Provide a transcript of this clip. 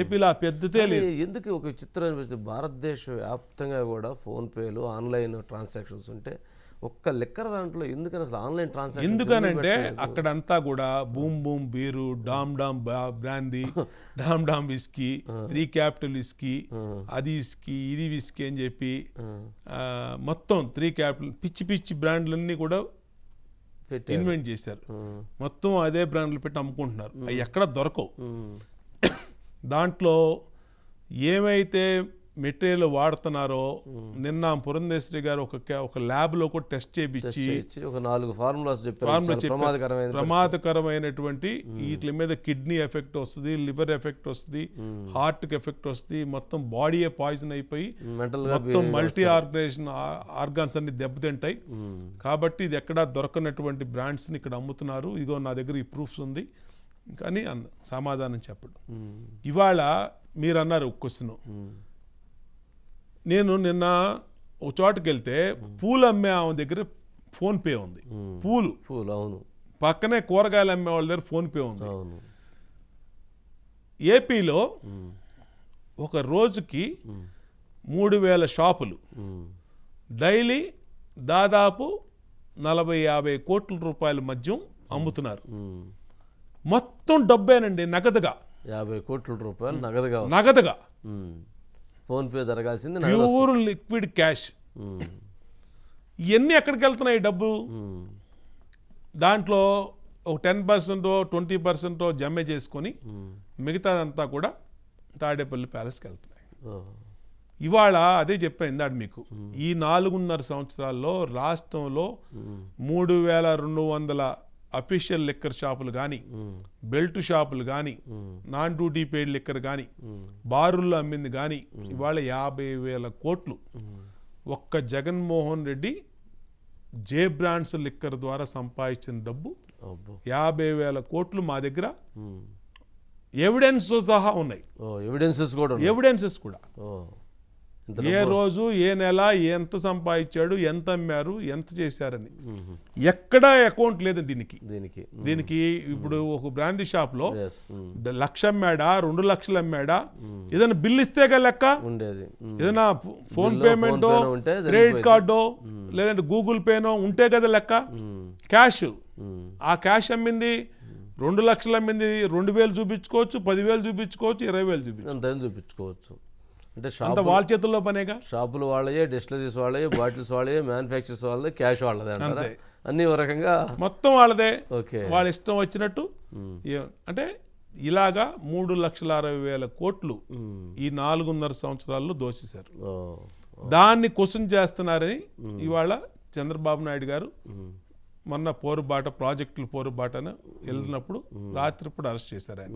ఏపీలో ఆ పెద్దదే లేదు. ఎందుకు ఒక చిత్రం అనిపిస్తుంది, భారతదేశ వ్యాప్తంగా కూడా ఫోన్పేలు ఆన్లైన్ ట్రాన్సాక్షన్స్ ఉంటే ఒక్క లెక్కర దాంట్లో ఎందుకని అసలు ఆన్లైన్ ట్రాన్సాక్షన్ ఎందుకనంటే అక్కడంతా కూడా బూమ్ బూమ్ బీరు, డామ్ డామ్ బ్రాందీ, డామ్ డామ్ విస్కీ, 3 క్యాపిటల్ విస్కీ, అది విస్కీ ఇది విస్కీ అని చెప్పి మొత్తం 3 క్యాపిటల్ పిచ్చి పిచ్చి బ్రాండ్లన్నీ కూడా ఇన్వెంట్ చేశారు. మొత్తం అదే బ్రాండ్లు పెట్టి అమ్ముకుంటున్నారు. అవి ఎక్కడ దొరకవు. దాంట్లో ఏమైతే మెటీరియల్ వాడుతున్నారో నిన్న పురంధేశ్వరి గారు ఒక ల్యాబ్లో కూడా టెస్ట్ చేయించి ఒక 4 ఫార్ములాస్ ప్రమాదకరమైనటువంటి వీటి మీద కిడ్నీ ఎఫెక్ట్ వస్తుంది, లివర్ ఎఫెక్ట్ వస్తుంది, హార్ట్కి ఎఫెక్ట్ వస్తుంది, మొత్తం బాడీయే పాయిజన్ అయిపోయి మొత్తం మల్టీ ఆర్గాన్స్ అన్ని దెబ్బతింటాయి. కాబట్టి ఇది ఎక్కడా దొరకనటువంటి బ్రాండ్స్ని ఇక్కడ అమ్ముతున్నారు. ఇదిగో నా దగ్గర ఈ ప్రూఫ్స్ ఉంది కానీ సమాధానం చెప్పడు. ఇవాళ మీరు అన్నారు క్వశ్చన్, నేను నిన్న ఒక చోటుకి వెళ్తే పూలు అమ్మే ఆమె దగ్గర ఫోన్పే ఉంది. పూలు అవును, పక్కనే కూరగాయలు అమ్మే వాళ్ళ దగ్గర ఫోన్పే ఉంది. ఏపీలో ఒక రోజుకి 3000 షాపులు డైలీ దాదాపు 40-50 కోట్ల రూపాయల మద్యం అమ్ముతున్నారు. మొత్తం డబ్బేనండి, నగదుగా 50 కోట్ల రూపాయలు నగదుగా. ఫోన్పే జరగాల్సింది ప్యూర్ లిక్విడ్ క్యాష్. ఇవన్నీ ఎక్కడికి వెళ్తున్నాయి డబ్బు? దాంట్లో ఒక 10% 20% జమ చేసుకొని మిగతాదంతా కూడా తాడేపల్లి ప్యాలెస్కి వెళ్తున్నాయి. ఇవాళ అదే చెప్పాను ఇందాక మీకు, ఈ 4.5 సంవత్సరాల్లో రాష్ట్రంలో 3200 అఫీషియల్ లిక్కర్ షాపులు కానీ, బెల్ట్ షాపులు కానీ, నాన్ డ్యూటీ పెయిడ్ లిక్కర్ కానీ, బారుల్లో అమ్మింది కానీ ఇవాళ 50,000 కోట్లు ఒక్క జగన్మోహన్ రెడ్డి జే బ్రాండ్స్ లిక్కర్ ద్వారా సంపాదించిన డబ్బు 50,000 కోట్లు మా దగ్గర ఎవిడెన్స్ సహా ఉన్నాయి. ఎవిడెన్సెస్ కూడా ఏ రోజు ఏ నెల ఎంత సంపాదించాడు, ఎంత అమ్మారు, ఎంత చేశారని ఎక్కడా అకౌంట్ లేదు దీనికి. ఇప్పుడు ఒక బ్రాందీ షాప్ లో 1,00,000 అమ్మాడా, 2 లక్షలు అమ్మాడా, ఏదైనా బిల్ ఇస్తేగా లెక్క ఉండేది. ఏదైనా ఫోన్ పేమెంటో, క్రెడిట్ కార్డో, లేదంటే గూగుల్ పేనో ఉంటే కదా లెక్క. క్యాష్, ఆ క్యాష్ అమ్మింది 2 లక్షలు అమ్మింది 2,000 చూపించుకోవచ్చు, 10,000 చూపించుకోవచ్చు, 20,000 చూపించుకోవచ్చు. అంటే వాళ్ళ చేతుల్లో పనేగా. షాపులు వాళ్ళయే, డిస్టిలరీస్ వాళ్ళయే, బాటిల్స్ వాళ్ళయే, మ్యానుఫ్యాక్చర్స్ వాళ్ళదే, క్యాష్ వాళ్ళదే అంటారా? అన్ని ఒక రకంగా మొత్తం వాళ్ళదే. వాళ్ళ ఇష్టం వచ్చినట్టు. అంటే ఇలాగా 3,60,000 కోట్లు ఈ 4.5 సంవత్సరాల్లో దోచేశారు. దాన్ని క్వశ్చన్ చేస్తున్నారని ఇవాళ చంద్రబాబు నాయుడు గారు మొన్న ప్రాజెక్టులు పోరుబాటను వెళ్ళినప్పుడు రాత్రిప్పుడు అరెస్ట్ చేశారు ఆయన.